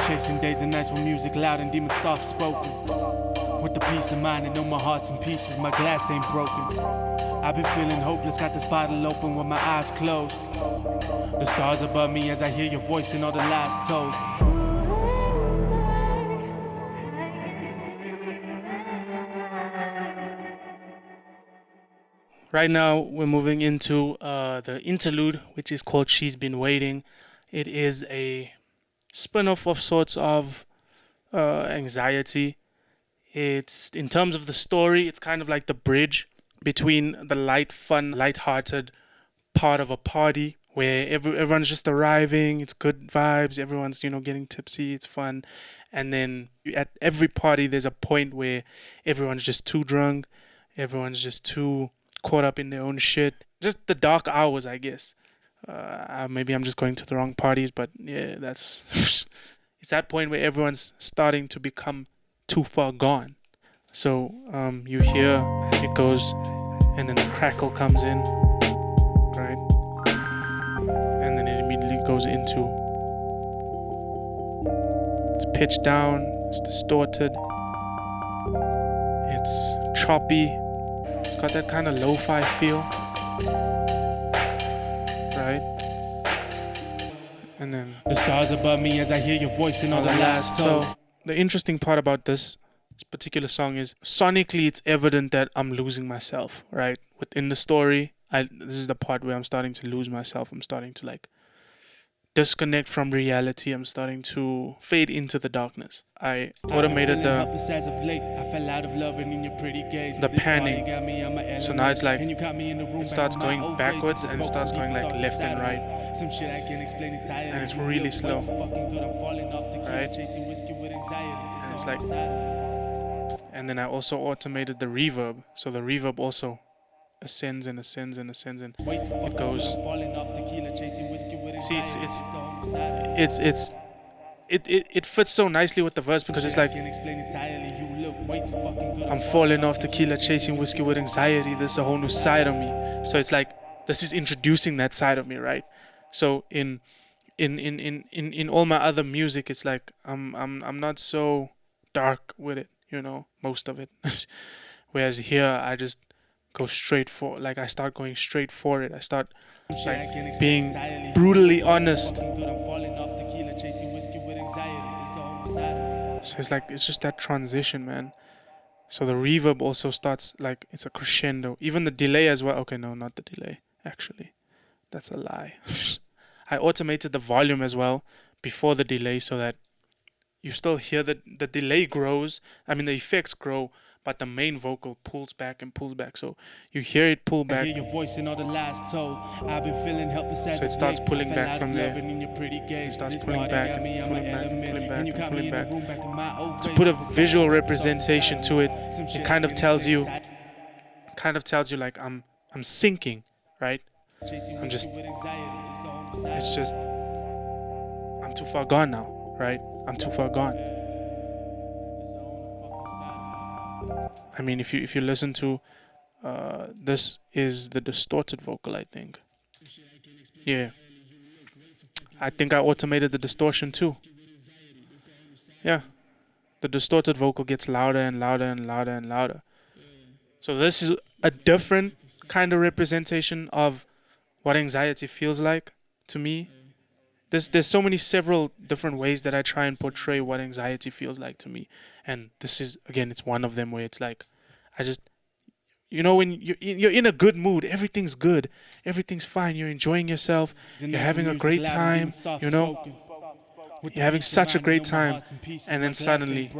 Chasing days and nights with music loud and demons soft spoken. With the peace of mind, I know my heart's in pieces, my glass ain't broken. I've been feeling hopeless, got this bottle open with my eyes closed. The stars above me as I hear your voice and all the lies told. Right now, we're moving into the interlude, which is called She's Been Waiting. It is a spin-off of sorts of anxiety. It's, in terms of the story, it's kind of like the bridge between the light, fun, light-hearted part of a party where everyone's just arriving, it's good vibes, everyone's, getting tipsy, it's fun. And then at every party, there's a point where everyone's just too drunk, everyone's just too caught up in their own shit. Just the dark hours, I guess. Maybe I'm just going to the wrong parties, but yeah, that's it's that point where everyone's starting to become too far gone. So you hear it goes, and then the crackle comes in, right? And then it immediately goes into, it's pitched down, it's distorted, it's choppy, it's got that kind of lo-fi feel, right? And then the stars above me as I hear your voice and all the lies told. So the interesting part about this particular song is sonically it's evident that I'm losing myself, right? Within the story, this is the part where I'm starting to lose myself. I'm starting to disconnect from reality. I'm starting to fade into the darkness. I automated the panning. So now it's like it starts going backwards and it starts going like left and right. And it's really slow. Right? And it's like, and then I also automated the reverb. So the reverb also ascends and ascends and ascends, and it goes. See, it fits so nicely with the verse because it's like, I'm falling off tequila, chasing whiskey with anxiety. This is a whole new side of me. So it's like this is introducing that side of me, right? So in all my other music, it's like I'm not so dark with it, most of it. Whereas here, I just go straight for, I start going straight for it. I start being brutally honest. So it's just that transition, man. So the reverb also starts it's a crescendo. Even the delay as well. Okay, no, not the delay. Actually, that's a lie. I automated the volume as well before the delay so that you still hear the delay grows. I mean, the effects grow, but the main vocal pulls back and pulls back. So you hear it pull back. I hear your voice and all the lies told. I've been feeling helpless as so it starts pulling back from there. It starts pulling back and pulling back and pulling back and pulling back. To put a visual representation to it, it kind of tells you like I'm sinking, right? I'm too far gone now, right? I'm too far gone. I mean, if you listen to this is the distorted vocal, I think. Yeah. I think I automated the distortion too. Yeah. The distorted vocal gets louder and louder and louder and louder. So this is a different kind of representation of what anxiety feels like to me. There's several different ways that I try and portray what anxiety feels like to me. And this is, again, it's one of them where it's like, when you're in a good mood, everything's good, everything's fine, you're enjoying yourself, you're having a great time, you're having such a great time, and then suddenly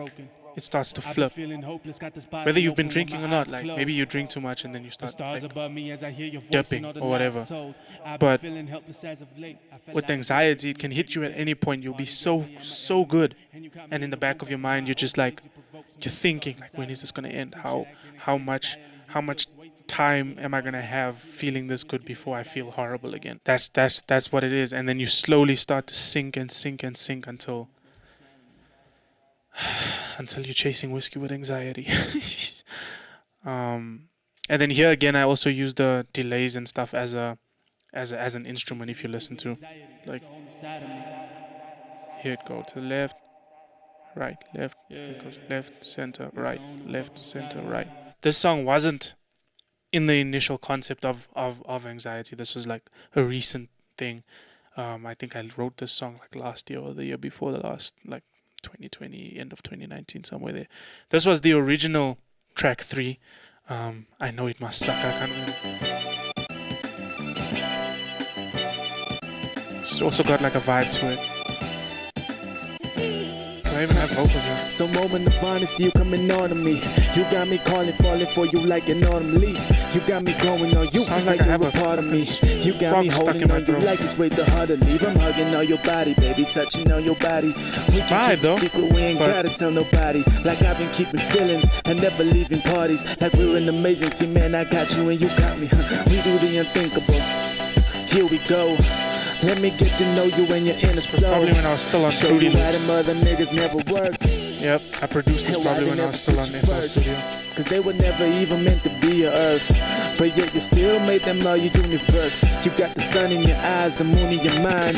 it starts to flip. Whether you've been drinking or not, maybe you drink too much and then you start dipping or whatever. But with anxiety, it can hit you at any point. You'll be so good, and in the back of your mind, you're just you're thinking, when is this gonna end? How much time am I gonna have feeling this good before I feel horrible again? That's what it is. And then you slowly start to sink and sink and sink until you're chasing whiskey with anxiety. And then here again, I also use the delays and stuff as an instrument. If you listen to, here it go to the left, right, left, it goes left, center, right, left, center, right. This song wasn't in the initial concept of anxiety. This was like a recent thing. I think I wrote this song like last year or the year before the last, like 2020, end of 2019, somewhere there. This was the original track 3. I know it must suck. I can't remember. It's also got like a vibe to it. I even have vocals here. Some moment of honesty, you coming on to me. You got me calling, falling for you like an autumn leaf. You got me going on you Sounds like like I you're have a a part of me. fucking You got frog me stuck in holding my on you throat. like it's way too hard to leave. I'm hugging on your body, baby, touching on your body. We can vibe, keep though, a secret, we ain't but- gotta tell nobody. Like I've been keeping feelings and never leaving parties. Like we're an amazing team, man. I got you and you got me. We do the unthinkable. Here we go. Let me get to know you and your inner This was soul. probably when I was still on Show Fruity you why Loops. them other niggas never work. Yep, I produced this And why probably they when I never was still on put you FL first. Studio. Cause they were never even meant to be your earth. But yet you still made them love your universe. You got the sun in your eyes, the moon in your mind.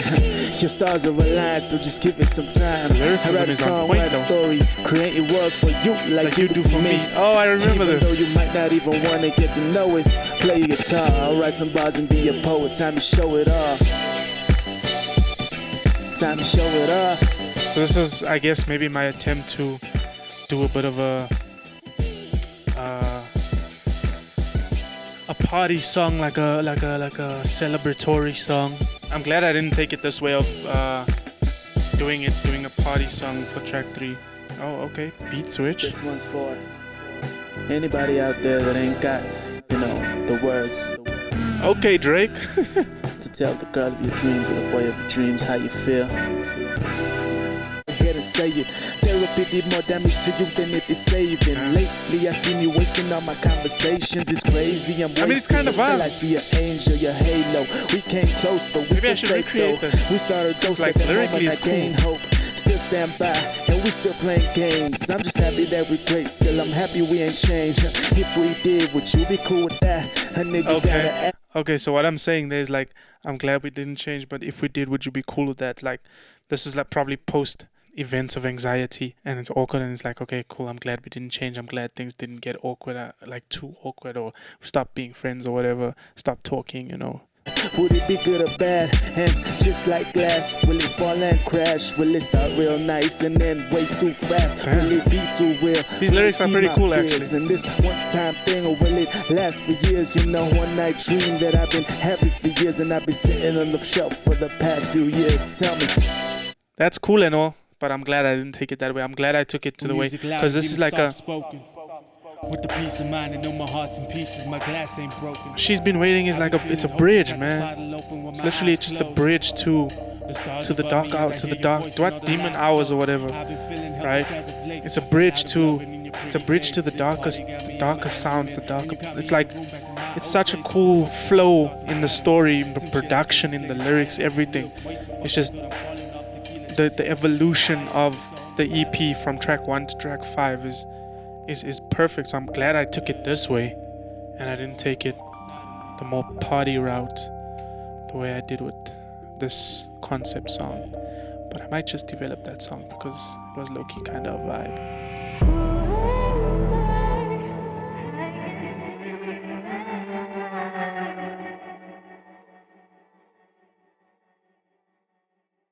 Your stars are aligned, so just give it some time. Lyricism I write a is on song, point, write a though. story, creating worlds for you like you do for me. Oh, I remember Even though this. you might not even wanna get to know it, play your guitar, I'll write some bars and be a poet. Time to show it off. Time to show it off. So this was, I guess, maybe my attempt to do a bit of a party song, like a celebratory song. I'm glad I didn't take it this way of doing a party song for track 3. Oh, okay, beat switch. This one's for anybody out there that ain't got, the words Okay, Drake. to tell the girl of your dreams or the boy of your dreams how you feel. Here to say it. Therapy did more damage to you than it is saving. Lately, I seen you wasting all my conversations. It's crazy. I'm mean, it's kind of still vibe. I see your angel, your halo. We came close, but we Maybe I still should safe recreate though. this. We started dose Like, at the lyrically, moment it's I gained hope. Still stand by, and we still playing games. I'm just happy that we're great. Still, I'm happy we ain't changed. If we did, would you be cool with that? A nigga gotta act. Okay, so what I'm saying there is like, I'm glad we didn't change, but if we did, would you be cool with that? Like, this is like probably post events of anxiety, and it's awkward, and it's like, okay, cool, I'm glad we didn't change. I'm glad things didn't get awkward, like too awkward, or stop being friends or whatever, stop talking, Would it be good or bad? And just like glass, will it fall and crash? Will it start real nice and then way too fast? Will it be too real? These lyrics are pretty cool, actually. And this one-time thing, or will it last for years? One night dream that I've been having for years, and I've been sitting on the shelf for the past few years. Tell me. That's cool and all, but I'm glad I didn't take it that way. I'm glad I took it to the way, because this is like a... With the peace of mind and know my heart's in pieces, my glass ain't broken. She's Been Waiting is like it's a bridge, man. It's literally just a bridge to the dark out, to the dark, what demon hours or whatever, right? It's a bridge to the darker sounds, the darker. It's like, it's such a cool flow in the story, the production, in the lyrics, everything. It's just the evolution of the EP from track 1 to track 5 is perfect. So I'm glad I took it this way, and I didn't take it the more party route, the way I did with this concept song. But I might just develop that song because it was low-key kind of a vibe.